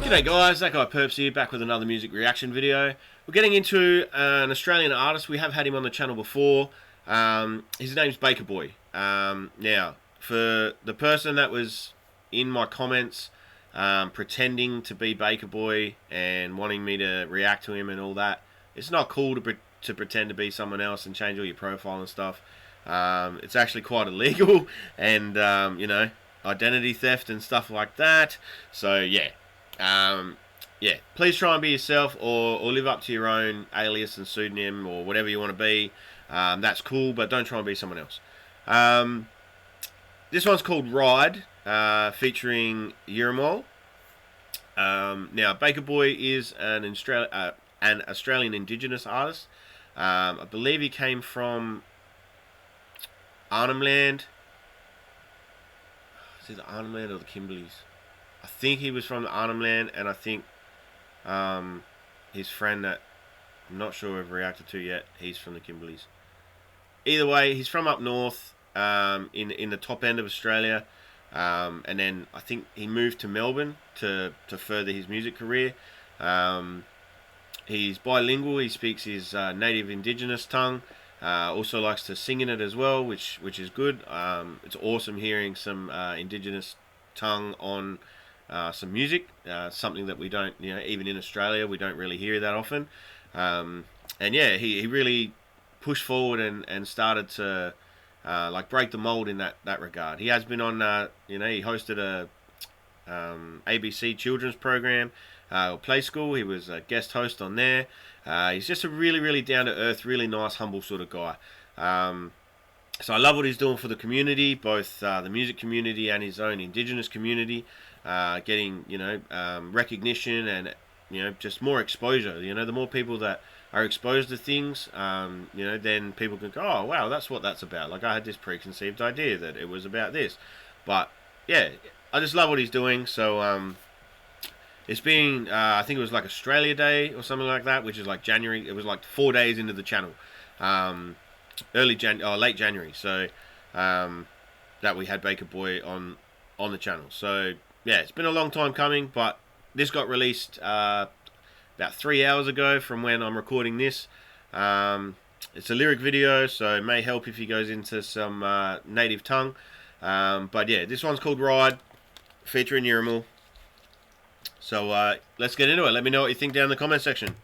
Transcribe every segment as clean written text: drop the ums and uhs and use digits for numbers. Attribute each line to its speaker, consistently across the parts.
Speaker 1: G'day guys, that guy Purps here, back with another music reaction video. We're getting into an Australian artist. We have had him on the channel before. His name's Baker Boy. Now, for the person that was in my comments pretending to be Baker Boy and wanting me to react to him and all that, it's not cool to pretend to be someone else and change all your profile and stuff. It's actually quite illegal and, you know, identity theft and stuff like that. So, yeah. Yeah, please try and be yourself or live up to your own alias and pseudonym or whatever you want to be. That's cool, but don't try and be someone else. This one's called Ride, featuring Yirrmal. Now, Baker Boy is an Australian Indigenous artist. I believe he came from Arnhem Land. Is it the Arnhem Land or the Kimberleys? I think he was from the Arnhem Land, and I think his friend that I'm not sure we've reacted to yet, he's from the Kimberleys. Either way, he's from up north, in the top end of Australia, and then I think he moved to Melbourne to further his music career. He's bilingual. He speaks his native Indigenous tongue. Also likes to sing in it as well, which is good. It's awesome hearing some Indigenous tongue on some music, something that we don't, you know, even in Australia, we don't really hear that often. And yeah, he really pushed forward and started to like break the mold in that regard. He has been on, you know, he hosted a ABC children's program, Play School. He was a guest host on there. He's just a really down to earth, really nice, humble sort of guy. So I love what he's doing for the community, both the music community and his own Indigenous community. Getting, you know, recognition and, you know, just more exposure. You know, the more people that are exposed to things, you know, then people can go, oh wow, that's what that's about. Like, I had this preconceived idea that it was about this, but yeah, I just love what he's doing. So it's been I think it was like Australia Day or something like that, which is like January. It was like 4 days into the channel, late January. So that we had Baker Boy on the channel. So yeah, it's been a long time coming, but this got released about 3 hours ago from when I'm recording this. It's a lyric video, so it may help if he goes into some native tongue. But yeah, this one's called Ride, featuring Yirrmal. So let's get into it. Let me know what you think down in the comment section.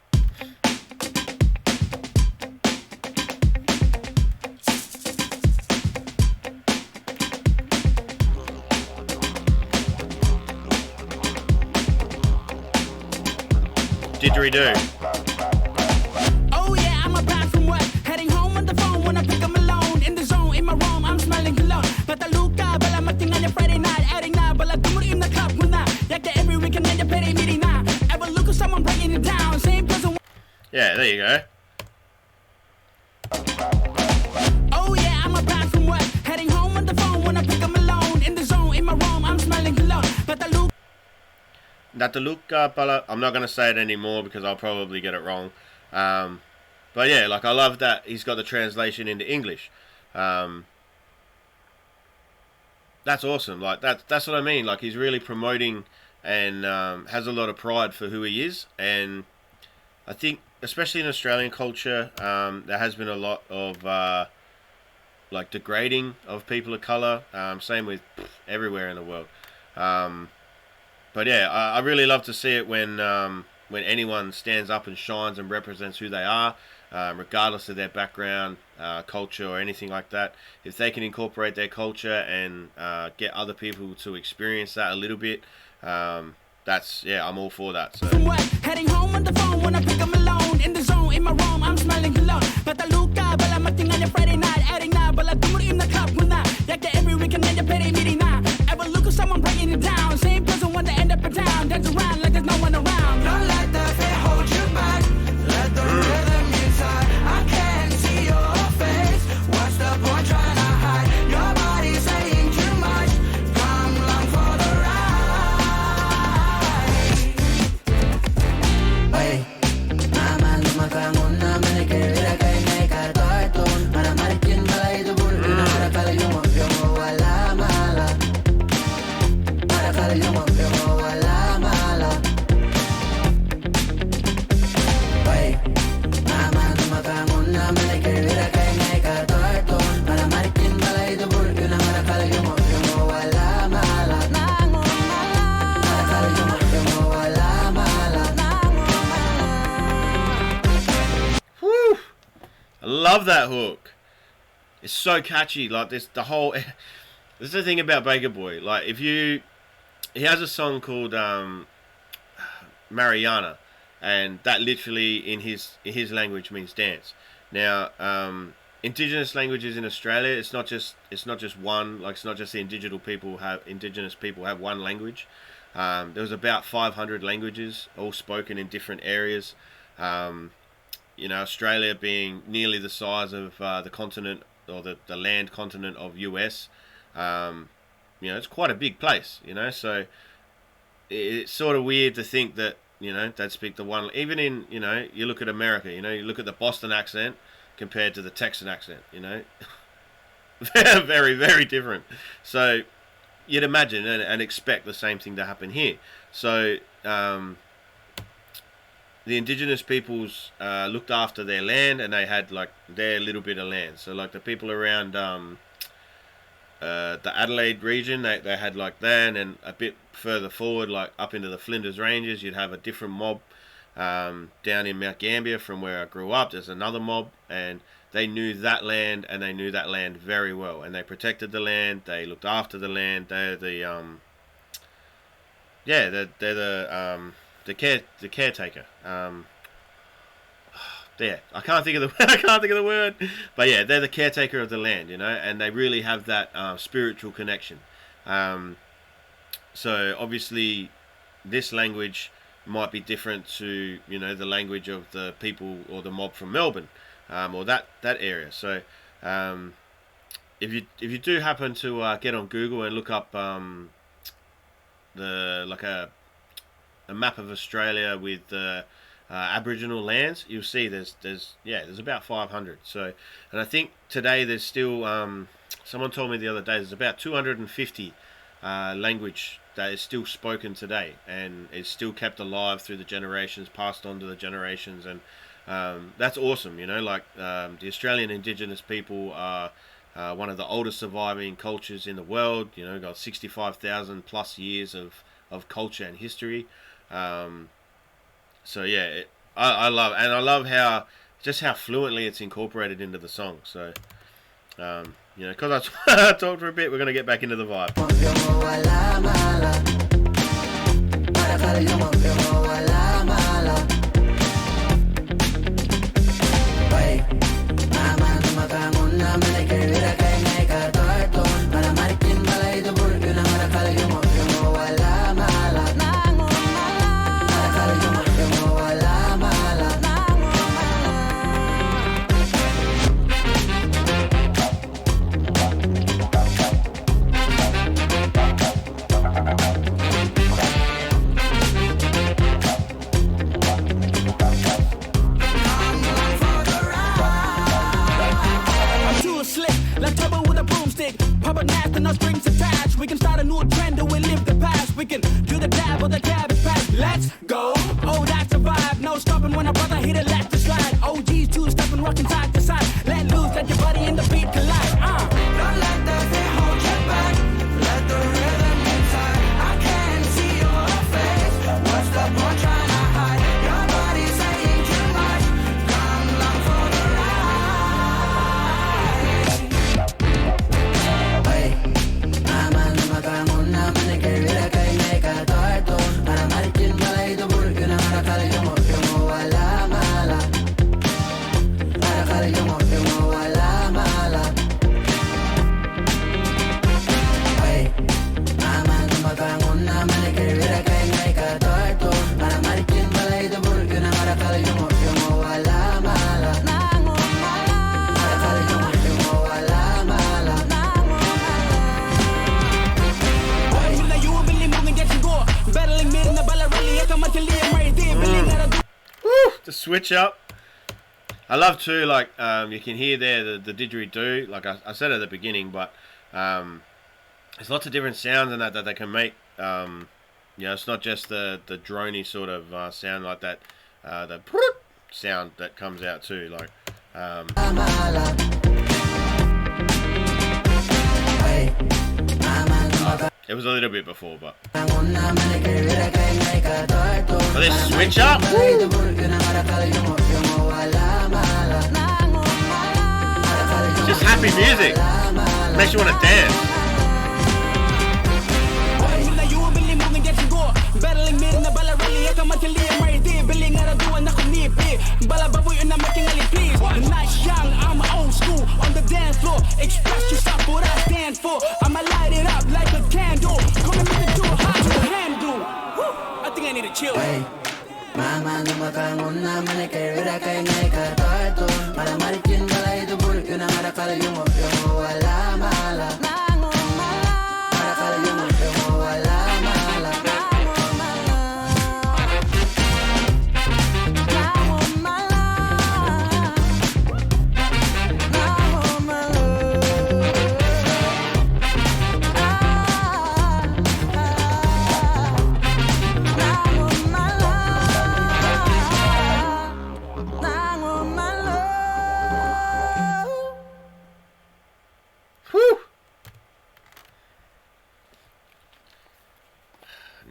Speaker 1: Didgeridoo.
Speaker 2: Oh yeah, I'm about from work, heading home on the phone when I pick up alone. In the zone, in my room, I'm smelling cologne. Mataluka, bala mating on a Friday night, adding na, bala tumur in the club when I like the every weekend and the petty meeting now. Ever look at someone breaking it down, same person.
Speaker 1: Yeah, there you go.
Speaker 2: Oh yeah, I'm about from work, heading home on the phone when I pick up alone. In the zone, in my room, I'm smelling cologne.
Speaker 1: Nataluka Pala. I'm not going to say it anymore because I'll probably get it wrong. But yeah, like, I love that he's got the translation into English. That's awesome. Like, that's what I mean. Like, he's really promoting and has a lot of pride for who he is. And I think, especially in Australian culture, there has been a lot of like degrading of people of colour. Same with everywhere in the world. But yeah, I really love to see it when anyone stands up and shines and represents who they are, regardless of their background, culture, or anything like that. If they can incorporate their culture and get other people to experience that a little bit, that's, yeah, I'm all for that. So.
Speaker 2: Heading home on the phone when I pick up alone. In the zone, in my room, I'm smelling cologne. Mataluka, bala mating on a Friday night, adding na, bala tumur in the club when I like the every weekend and the petty meeting now. Ever look at someone breaking it down, same person when they end up in town, dance around like there's no one around. Don't let the fear hold you back. Let the rhythm inside. I can't see your face. What's the point trying to hide? Your body's saying too much. Come along for the ride. Hey, I'm a
Speaker 1: love that hook. It's so catchy. Like this, the whole. This is the thing about Baker Boy. Like he has a song called Mariana, and that literally in his language means dance. Now, indigenous languages in Australia, it's not just one. Like it's not just the indigenous people have one language. There was about 500 languages, all spoken in different areas. Australia being nearly the size of the continent or the land continent of US. It's quite a big place. So it's sort of weird to think that they'd speak the one. Even in you look at America. You look at the Boston accent compared to the Texan accent. Very, very different. So you'd imagine and expect the same thing to happen here. So the indigenous peoples looked after their land, and they had like their little bit of land. So like the people around the Adelaide region, they had like that, and a bit further forward, like up into the Flinders Ranges, you'd have a different mob. Down in Mount Gambier, from where I grew up, there's another mob, and they knew that land, and they knew that land very well, and they protected the land. They looked after the land. They're the caretaker. I can't think of the word, but yeah, they're the caretaker of the land, and they really have that spiritual connection. So obviously, this language might be different to the language of the people or the mob from Melbourne, or that area. So if you do happen to get on Google and look up a map of Australia with Aboriginal lands, you'll see there's about 500. So, and I think today there's still someone told me the other day there's about 250 language that is still spoken today, and is still kept alive through the generations, passed on to the generations, and that's awesome. The Australian Indigenous people are one of the oldest surviving cultures in the world. Got 65,000 plus years of culture and history. So yeah, I love how fluently it's incorporated into the song. So because I talked for a bit, we're gonna get back into the vibe.
Speaker 2: No strings attached. We can start a new trend and we live the past. We can do the dab or the cabbage patch. Let's go. Oh, that's a vibe. No stopping when a brother hit a left to slide. OGs two stepping, rocking side to side. Let loose, let your body and the beat collide. Don't let the thing hold you back. Let the rhythm inside. I can't see your face. What's the point trying to hide? Your body's saying too much. Come along for the ride.
Speaker 1: The switch up. I love too, like, you can hear there the didgeridoo, like I said at the beginning, but there's lots of different sounds in that they can make. It's not just the drony sort of sound like that, the sound that comes out too, like. It was a little bit before, but this switch up. Woo! happy music. Makes you want to dance.
Speaker 2: Nice young, I'm old school on the dance floor. Express yourself, what I stand for. I'ma light it up like a candle. Come and make it do hard to handle. Woo, I think I need to chill. Mama no makangon na manikay wala kay ngay katarto. Para maritin balay do bul yun ang arakal yung wala mala. Arakal yung wala mala.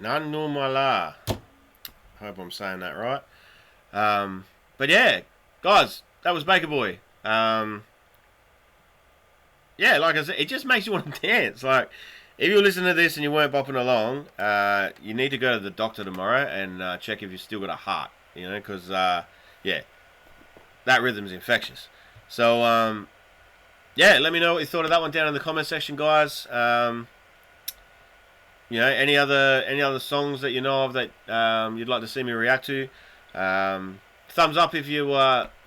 Speaker 1: Nanumala. Hope I'm saying that right. But yeah, guys, that was Baker Boy. Yeah, like I said, it just makes you want to dance. Like, if you're listening to this and you weren't bopping along, you need to go to the doctor tomorrow and check if you've still got a heart. You know, because, yeah, that rhythm's infectious. So, yeah, let me know what you thought of that one down in the comment section, guys. You know, any other songs that you know of that you'd like to see me react to? Thumbs up if you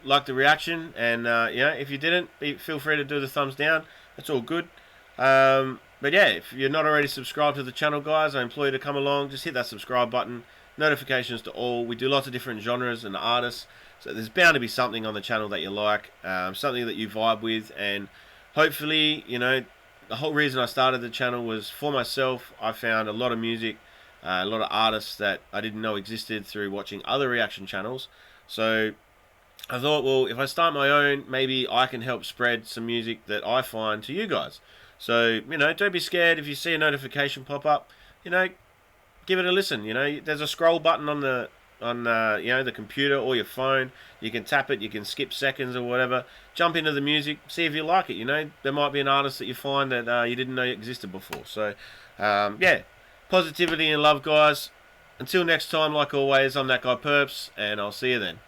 Speaker 1: liked the reaction, and you know, if you didn't, feel free to do the thumbs down. That's all good. But yeah, if you're not already subscribed to the channel, guys, I implore you to come along. Just hit that subscribe button. Notifications to all. We do lots of different genres and artists, so there's bound to be something on the channel that you like, something that you vibe with, and hopefully, you know, the whole reason I started the channel was for myself. I found a lot of music, a lot of artists that I didn't know existed through watching other reaction channels. So I thought, well, if I start my own, maybe I can help spread some music that I find to you guys. So, you know, don't be scared if you see a notification pop up. You know, give it a listen. You know, there's a scroll button on the you know, the computer or your phone. You can tap it, you can skip seconds or whatever. Jump into the music, see if you like it. You know, there might be an artist that you find that you didn't know existed before. So, yeah, positivity and love, guys. Until next time, like always, I'm that guy Purps, and I'll see you then.